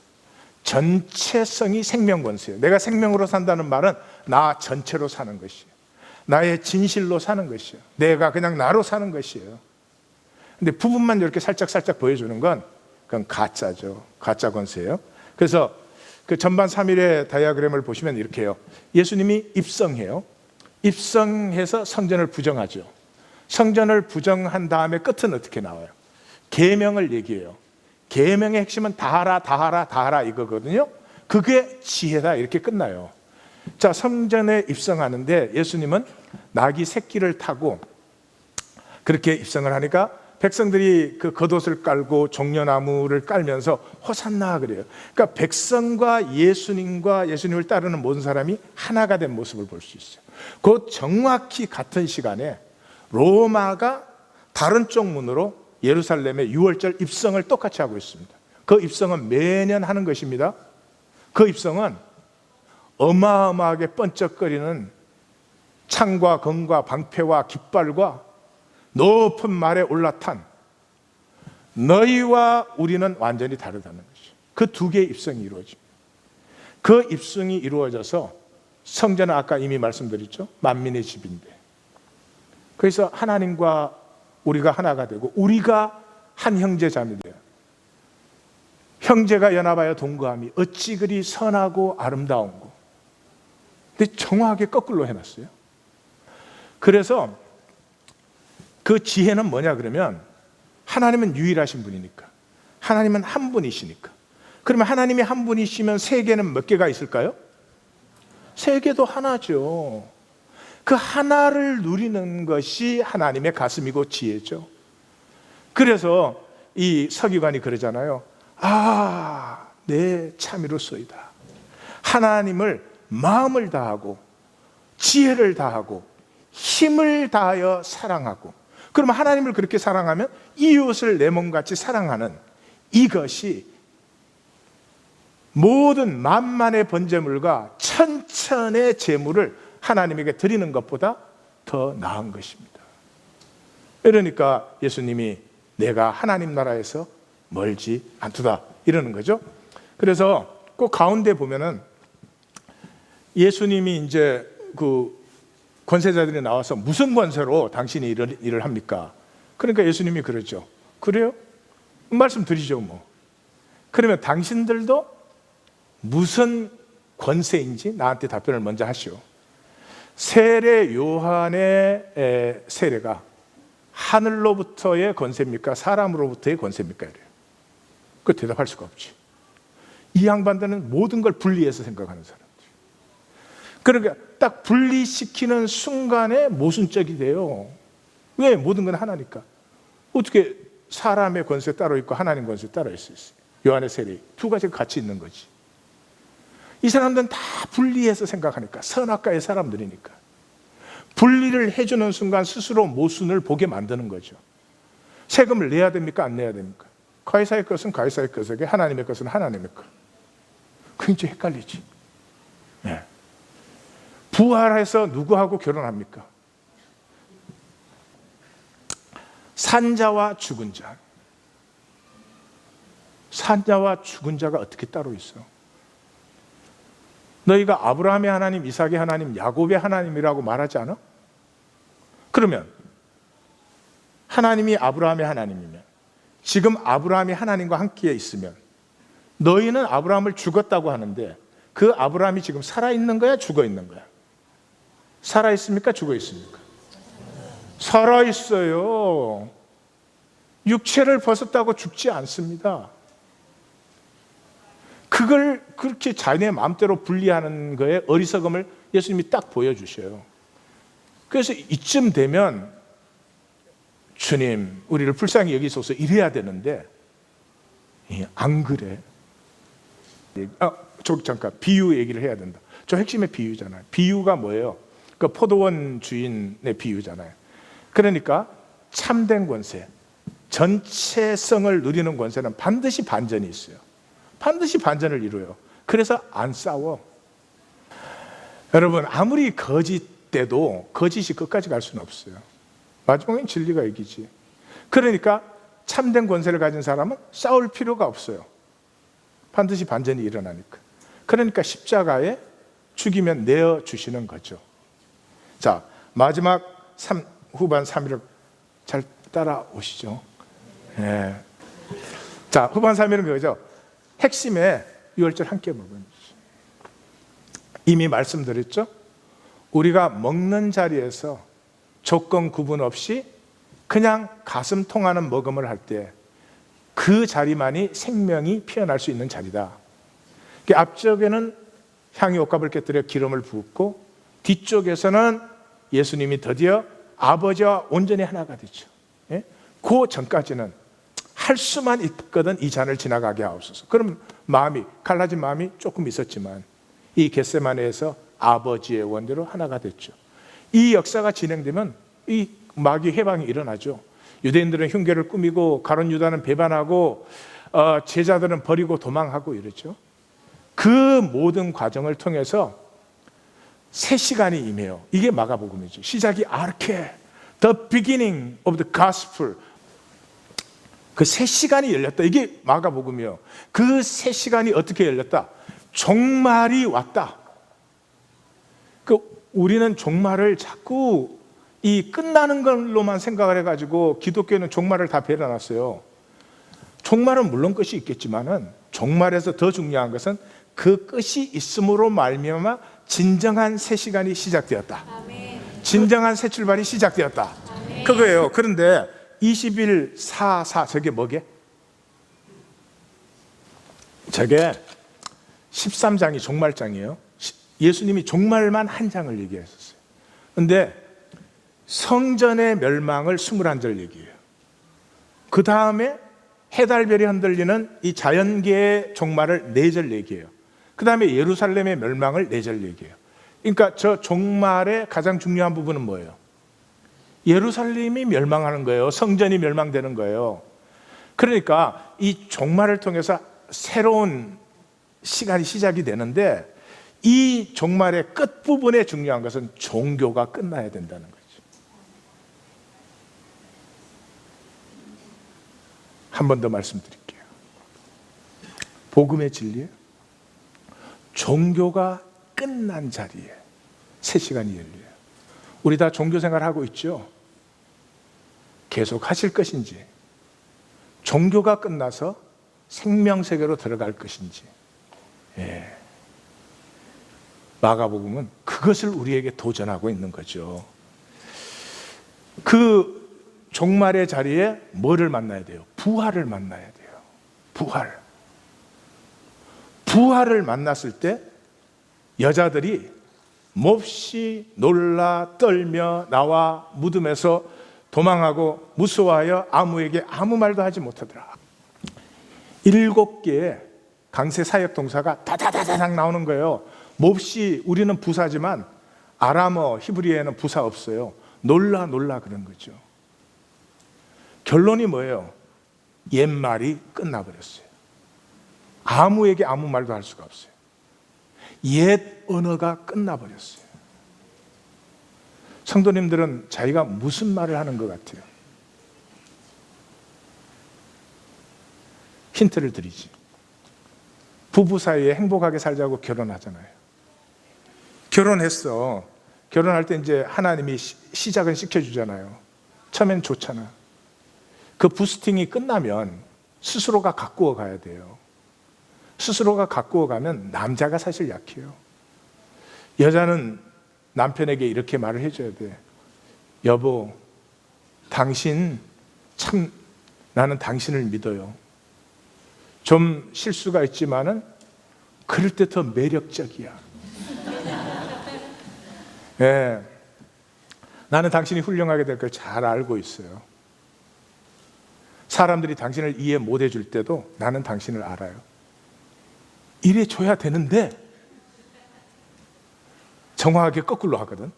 전체성이 생명권세예요. 내가 생명으로 산다는 말은 나 전체로 사는 것이에요. 나의 진실로 사는 것이에요. 내가 그냥 나로 사는 것이에요. 근데 부분만 이렇게 살짝 보여주는 건 그건 가짜죠. 가짜 권세예요. 그래서 그 전반 3일의 다이어그램을 보시면 이렇게 해요. 예수님이 입성해요. 입성해서 성전을 부정하죠. 성전을 부정한 다음에 끝은 어떻게 나와요? 계명을 얘기해요. 계명의 핵심은 다하라 이거거든요. 그게 지혜다 이렇게 끝나요. 자, 성전에 입성하는데 예수님은 나귀 새끼를 타고 그렇게 입성을 하니까 백성들이 그 겉옷을 깔고 종려나무를 깔면서 호산나 그래요. 그러니까 백성과 예수님을 따르는 모든 사람이 하나가 된 모습을 볼 수 있어요. 그 정확히 같은 시간에 로마가 다른 쪽 문으로 예루살렘의 유월절 입성을 똑같이 하고 있습니다. 그 입성은 매년 하는 것입니다. 그 입성은 어마어마하게 번쩍거리는 창과 검과 방패와 깃발과 높은 말에 올라탄, 너희와 우리는 완전히 다르다는 것이죠. 그 두 개의 입성이 이루어집니다. 그 입성이 이루어져서 성전은 아까 이미 말씀드렸죠. 만민의 집인데, 그래서 하나님과 우리가 하나가 되고 우리가 한 형제 자매돼요. 형제가 연합하여 동거함이 어찌 그리 선하고 아름다운고. 근데 정확하게 거꾸로 해놨어요. 그래서 그 지혜는 뭐냐 그러면 하나님은 유일하신 분이니까, 하나님은 한 분이시니까. 그러면 하나님이 한 분이시면 세계는 몇 개가 있을까요? 세계도 하나죠. 그 하나를 누리는 것이 하나님의 가슴이고 지혜죠. 그래서 이 서기관이 그러잖아요. 아, 내 참이로소이다. 하나님을 마음을 다하고 지혜를 다하고 힘을 다하여 사랑하고, 그러면 하나님을 그렇게 사랑하면 이웃을 내 몸같이 사랑하는 이것이 모든 만만의 번제물과 천천의 제물을 하나님에게 드리는 것보다 더 나은 것입니다. 그러니까 예수님이 내가 하나님 나라에서 멀지 않도다 이러는 거죠. 그래서 그 가운데 보면은 예수님이 이제 그 권세자들이 나와서 무슨 권세로 당신이 일을 합니까? 그러니까 예수님이 그러죠. 그래요? 말씀드리죠 뭐. 그러면 당신들도 무슨 권세인지 나한테 답변을 먼저 하시오. 세례 요한의 세례가 하늘로부터의 권세입니까? 사람으로부터의 권세입니까? 이래요. 그 대답할 수가 없지. 이 양반들은 모든 걸 분리해서 생각하는 사람들. 그러니까 딱 분리시키는 순간에 모순적이 돼요. 왜? 모든 건 하나니까. 어떻게 사람의 권세 따로 있고 하나님 권세 따로 있을 수 있어요? 요한의 세례 두 가지가 같이 있는 거지. 이 사람들은 다 분리해서 생각하니까, 선악과의 사람들이니까 분리를 해주는 순간 스스로 모순을 보게 만드는 거죠. 세금을 내야 됩니까? 안 내야 됩니까? 가이사의 것은 가이사의 것에게, 하나님의 것은 하나님의 것. 굉장히 헷갈리지. 네. 부활해서 누구하고 결혼합니까? 산자와 죽은 자. 산자와 죽은 자가 어떻게 따로 있어? 너희가 아브라함의 하나님, 이삭의 하나님, 야곱의 하나님이라고 말하지 않아? 그러면 하나님이 아브라함의 하나님이면, 지금 아브라함이 하나님과 함께 있으면, 너희는 아브라함을 죽었다고 하는데 그 아브라함이 지금 살아있는 거야? 죽어있는 거야? 살아있습니까? 죽어있습니까? 살아있어요. 육체를 벗었다고 죽지 않습니다. 그걸 그렇게 자기네 마음대로 분리하는 거에 어리석음을 예수님이 딱 보여주셔요. 그래서 이쯤 되면 주님 우리를 불쌍히 여기소서 이래야 되는데 안 그래. 잠깐 비유 얘기를 해야 된다. 저 핵심의 비유잖아요. 비유가 뭐예요? 그 포도원 주인의 비유잖아요. 그러니까 참된 권세, 전체성을 누리는 권세는 반드시 반전이 있어요. 반드시 반전을 이루어요. 그래서 안 싸워. 여러분 아무리 거짓돼도 거짓이 끝까지 갈 수는 없어요. 마지막엔 진리가 이기지. 그러니까 참된 권세를 가진 사람은 싸울 필요가 없어요. 반드시 반전이 일어나니까. 그러니까 십자가에 죽이면 내어주시는 거죠. 자, 마지막 후반 3일을 잘 따라오시죠. 네. 자, 후반 3일은 그거죠. 핵심에 6절 함께 먹은. 이미 말씀드렸죠. 우리가 먹는 자리에서 조건 구분 없이 그냥 가슴 통하는 먹음을 할 때 그 자리만이 생명이 피어날 수 있는 자리다. 앞쪽에는 향유 옥합을 깨뜨려 기름을 붓고, 뒤쪽에서는 예수님이 드디어 아버지와 온전히 하나가 되죠. 예? 그 전까지는 할 수만 있거든 이 잔을 지나가게 하옵소서. 그럼 마음이 갈라진 마음이 조금 있었지만 이 겟세마네에서 아버지의 원대로 하나가 됐죠. 이 역사가 진행되면 이 마귀 해방이 일어나죠. 유대인들은 흉계를 꾸미고 가룟 유다는 배반하고 제자들은 버리고 도망하고 이랬죠. 그 모든 과정을 통해서 3시간이 임해요. 이게 마가복음이죠. 시작이 아르케, the beginning of the gospel. 그 3시간이 열렸다. 이게 마가복음이에요. 그 3시간이 어떻게 열렸다? 종말이 왔다. 우리는 종말을 자꾸 이 끝나는 걸로만 생각을 해가지고 기독교는 종말을 다 배려놨어요. 종말은 물론 끝이 있겠지만은 종말에서 더 중요한 것은 그 끝이 있음으로 말미암아 진정한 새 시간이 시작되었다. 아멘. 진정한 새 출발이 시작되었다. 아멘. 그거예요. 그런데 21:4 저게 뭐게? 저게 13장이 종말장이에요. 예수님이 종말만 한 장을 얘기했었어요. 그런데 성전의 멸망을 21절 얘기해요. 그 다음에 해달별이 흔들리는 이 자연계의 종말을 4절 얘기해요. 그 다음에 예루살렘의 멸망을 4절 얘기해요. 그러니까 저 종말의 가장 중요한 부분은 뭐예요? 예루살렘이 멸망하는 거예요. 성전이 멸망되는 거예요. 그러니까 이 종말을 통해서 새로운 시간이 시작이 되는데, 이 종말의 끝부분에 중요한 것은 종교가 끝나야 된다는 거죠. 한 번 더 말씀드릴게요. 복음의 진리에 종교가 끝난 자리에 새 시간이 열려요. 우리 다 종교 생활하고 있죠? 계속 하실 것인지, 종교가 끝나서 생명세계로 들어갈 것인지. 예. 마가복음은 그것을 우리에게 도전하고 있는 거죠. 그 종말의 자리에 뭐를 만나야 돼요? 부활을 만나야 돼요. 부활을 만났을 때 여자들이 몹시 놀라 떨며 나와 무덤에서 도망하고 무서워하여 아무에게 아무 말도 하지 못하더라. 7개의 강세 사역 동사가 다다다다닥 나오는 거예요. 몹시, 우리는 부사지만 아람어 히브리어에는 부사 없어요. 놀라 그런 거죠. 결론이 뭐예요? 옛말이 끝나버렸어요. 아무에게 아무 말도 할 수가 없어요. 옛 언어가 끝나버렸어요. 성도님들은 자기가 무슨 말을 하는 것 같아요? 힌트를 드리지. 부부 사이에 행복하게 살자고 결혼하잖아요. 결혼했어. 결혼할 때 이제 하나님이 시작은 시켜주잖아요. 처음엔 좋잖아. 그 부스팅이 끝나면 스스로가 가꾸어 가야 돼요. 스스로가 가꾸어 가면 남자가 사실 약해요. 여자는 남편에게 이렇게 말을 해줘야 돼. 여보, 당신 참, 나는 당신을 믿어요. 좀 실수가 있지만은 그럴 때 더 매력적이야. 예, 나는 당신이 훌륭하게 될 걸 잘 알고 있어요. 사람들이 당신을 이해 못 해줄 때도 나는 당신을 알아요. 이래 줘야 되는데 정확하게 거꾸로 하거든.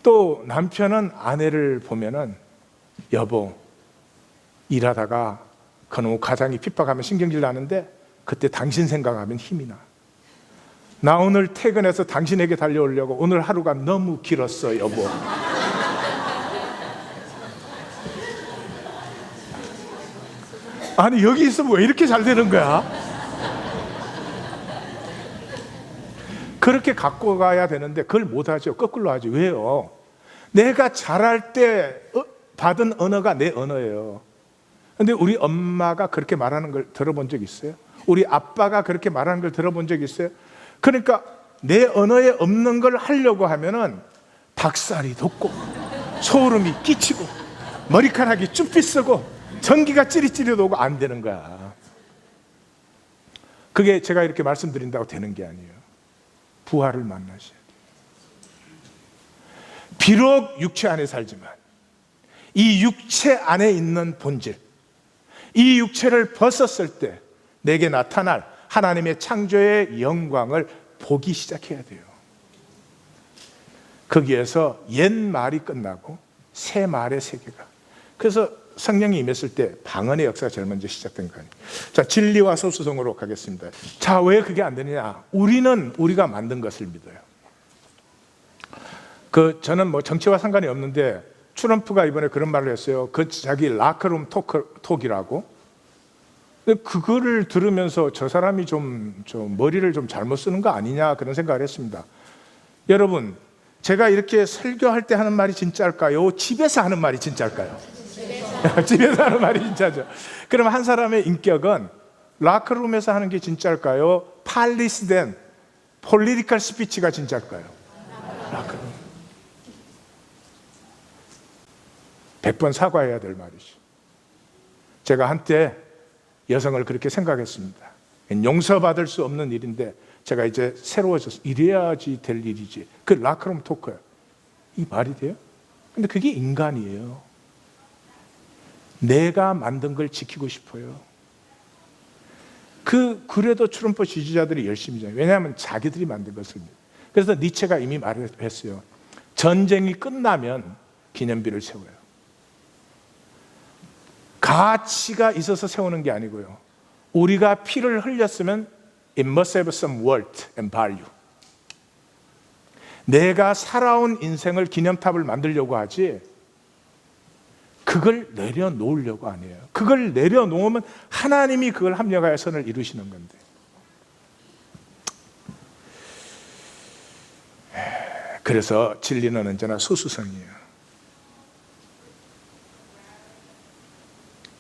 또 남편은 아내를 보면은 여보, 일하다가 그놈 가장이 핍박하면 신경질 나는데 그때 당신 생각하면 힘이 나. 나 오늘 퇴근해서 당신에게 달려오려고 오늘 하루가 너무 길었어, 여보. 아니, 여기 있으면 왜 이렇게 잘 되는 거야? 그렇게 갖고 가야 되는데 그걸 못하죠. 거꾸로 하죠. 왜요? 내가 잘할 때 받은 언어가 내 언어예요. 근데 우리 엄마가 그렇게 말하는 걸 들어본 적 있어요? 우리 아빠가 그렇게 말하는 걸 들어본 적 있어요? 그러니까 내 언어에 없는 걸 하려고 하면은 닭살이 돋고 소름이 끼치고 머리카락이 쭈삐 쓰고 전기가 찌릿찌릿 오고 안 되는 거야. 그게 제가 이렇게 말씀드린다고 되는 게 아니에요. 부활을 만나셔야 돼요. 비록 육체 안에 살지만 이 육체 안에 있는 본질, 이 육체를 벗었을 때 내게 나타날 하나님의 창조의 영광을 보기 시작해야 돼요. 거기에서 옛 말이 끝나고 새 말의 세계가. 그래서 성령이 임했을 때 방언의 역사가 제일 먼저 시작된 거예요. 자, 진리와 소수성으로 가겠습니다. 자, 왜 그게 안 되느냐? 우리는 우리가 만든 것을 믿어요. 저는 뭐 정치와 상관이 없는데 트럼프가 이번에 그런 말을 했어요. 그 자기 라커룸 톡이라고. 근데 그거를 들으면서 저 사람이 좀 머리를 좀 잘못 쓰는 거 아니냐 그런 생각을 했습니다. 여러분, 제가 이렇게 설교할 때 하는 말이 진짜일까요? 집에서 하는 말이 진짜일까요? 집에서 하는 말이 진짜죠. 그럼 한 사람의 인격은 라커룸에서 하는 게 진짜일까요? 팔리스된 폴리티컬 스피치가 진짜일까요? 라커룸. 100번 사과해야 될 말이죠. 제가 한때 여성을 그렇게 생각했습니다. 용서받을 수 없는 일인데 제가 이제 새로워져서 이래야지 될 일이지. 그 라커룸 토크야. 이 말이 돼요? 근데 그게 인간이에요. 내가 만든 걸 지키고 싶어요. 그래도 트럼프 지지자들이 열심히 해요. 왜냐하면 자기들이 만든 것을. 그래서 니체가 이미 말했어요. 전쟁이 끝나면 기념비를 세워요. 가치가 있어서 세우는 게 아니고요. 우리가 피를 흘렸으면 it must have some worth and value. 내가 살아온 인생을 기념탑을 만들려고 하지 그걸 내려놓으려고 아니에요. 그걸 내려놓으면 하나님이 그걸 합력하여 선을 이루시는 건데. 그래서 진리는 언제나 소수성이에요.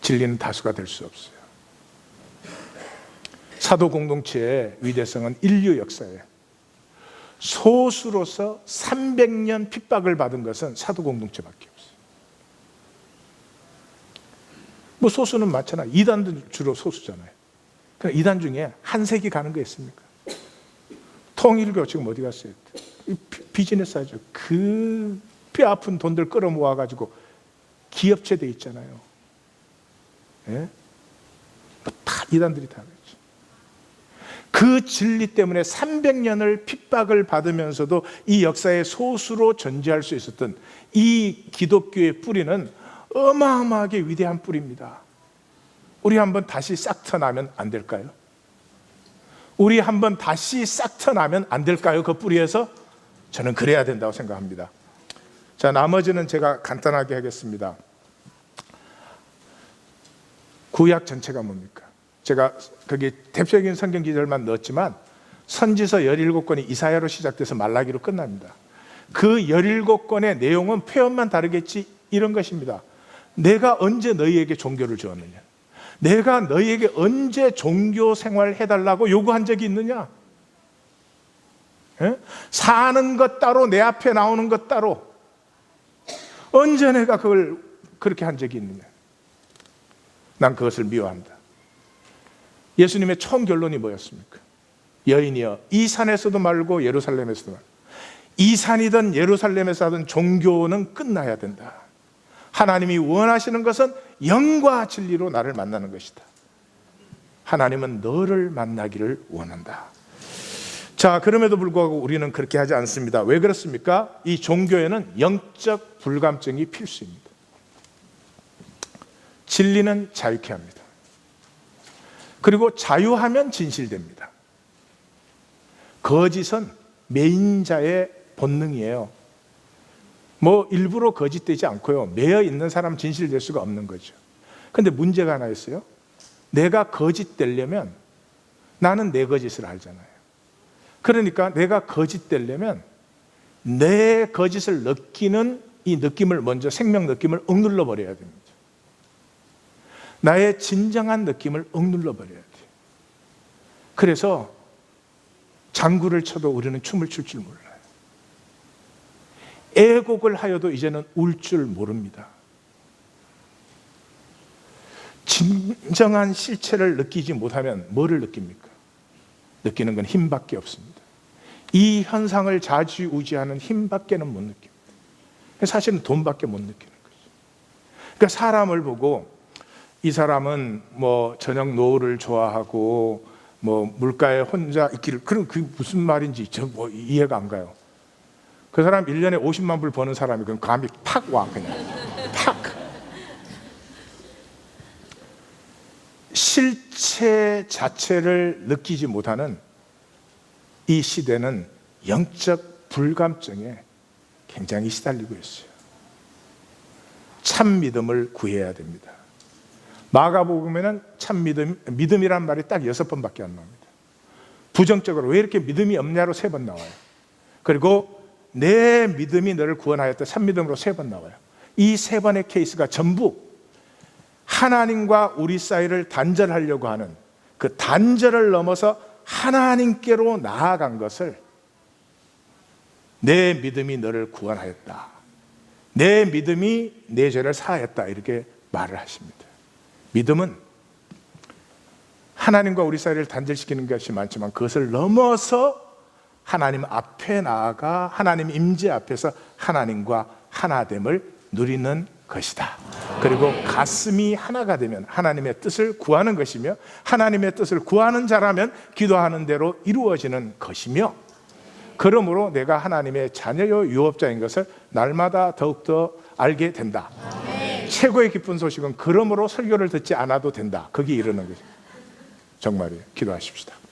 진리는 다수가 될 수 없어요. 사도 공동체의 위대성은 인류 역사에 소수로서 300년 핍박을 받은 것은 사도 공동체밖에 없어요. 뭐 소수는 많잖아요. 이단도 주로 소수잖아요. 그러니까 이단 중에 한 세기 가는 거 있습니까? 통일교 지금 어디 갔어요? 비즈니스 하죠. 그 뼈 아픈 돈들 끌어모아가지고 기업체 돼 있잖아요. 예? 다 이단들이 다 그렇죠. 그 진리 때문에 300년을 핍박을 받으면서도 이 역사의 소수로 존재할 수 있었던 이 기독교의 뿌리는 어마어마하게 위대한 뿌리입니다. 우리 한번 다시 싹 터나면 안 될까요? 우리 한번 다시 싹 터나면 안 될까요? 그 뿌리에서? 저는 그래야 된다고 생각합니다. 자, 나머지는 제가 간단하게 하겠습니다. 구약 전체가 뭡니까? 제가 거기 대표적인 성경 기절만 넣었지만 선지서 17권이 이사야로 시작돼서 말라기로 끝납니다. 그 17권의 내용은 표현만 다르겠지 이런 것입니다. 내가 언제 너희에게 종교를 주었느냐? 내가 너희에게 언제 종교 생활 해달라고 요구한 적이 있느냐? 예? 사는 것 따로 내 앞에 나오는 것 따로 언제 내가 그걸 그렇게 한 적이 있느냐? 난 그것을 미워한다. 예수님의 총 결론이 뭐였습니까? 여인이여 이 산에서도 말고 예루살렘에서도 말고 이 산이든 예루살렘에서 하든 종교는 끝나야 된다. 하나님이 원하시는 것은 영과 진리로 나를 만나는 것이다. 하나님은 너를 만나기를 원한다. 자, 그럼에도 불구하고 우리는 그렇게 하지 않습니다. 왜 그렇습니까? 이 종교에는 영적 불감증이 필수입니다. 진리는 자유케 합니다. 그리고 자유하면 진실됩니다. 거짓은 매인자의 본능이에요. 뭐 일부러 거짓되지 않고요. 매여 있는 사람 진실될 수가 없는 거죠. 그런데 문제가 하나 있어요. 내가 거짓되려면 나는 내 거짓을 알잖아요. 그러니까 내가 거짓되려면 내 거짓을 느끼는 이 느낌을 먼저 생명 느낌을 억눌러 버려야 됩니다. 나의 진정한 느낌을 억눌러 버려야 돼요. 그래서 장구를 쳐도 우리는 춤을 출 줄 몰라요. 애곡을 하여도 이제는 울 줄 모릅니다. 진정한 실체를 느끼지 못하면 뭐를 느낍니까? 느끼는 건 힘밖에 없습니다. 이 현상을 좌지우지하는 힘밖에는 못 느낍니다. 사실은 돈밖에 못 느끼는 거죠. 그러니까 사람을 보고 이 사람은 뭐 저녁 노을을 좋아하고 뭐 물가에 혼자 있기를, 그럼 그게 무슨 말인지 저 뭐 이해가 안 가요. 그 사람 1년에 50만 불 버는 사람이 그럼 감이 팍 와, 그냥 팍. 실체 자체를 느끼지 못하는 이 시대는 영적 불감증에 굉장히 시달리고 있어요. 참 믿음을 구해야 됩니다. 마가복음에는 참 믿음이란 말이 딱 6번밖에 안 나옵니다. 부정적으로 왜 이렇게 믿음이 없냐로 3번 나와요. 그리고 내 믿음이 너를 구원하였다 참 믿음으로 3번 나와요. 이 3번의 케이스가 전부 하나님과 우리 사이를 단절하려고 하는 그 단절을 넘어서 하나님께로 나아간 것을 내 믿음이 너를 구원하였다, 내 믿음이 내 죄를 사하였다 이렇게 말을 하십니다. 믿음은 하나님과 우리 사이를 단절시키는 것이 많지만 그것을 넘어서 하나님 앞에 나아가 하나님 임재 앞에서 하나님과 하나됨을 누리는 것이다. 그리고 가슴이 하나가 되면 하나님의 뜻을 구하는 것이며 하나님의 뜻을 구하는 자라면 기도하는 대로 이루어지는 것이며 그러므로 내가 하나님의 자녀요 유업자인 것을 날마다 더욱더 알게 된다. 최고의 기쁜 소식은 그러므로 설교를 듣지 않아도 된다. 거기 이르는 거죠. 정말이에요. 기도하십시다.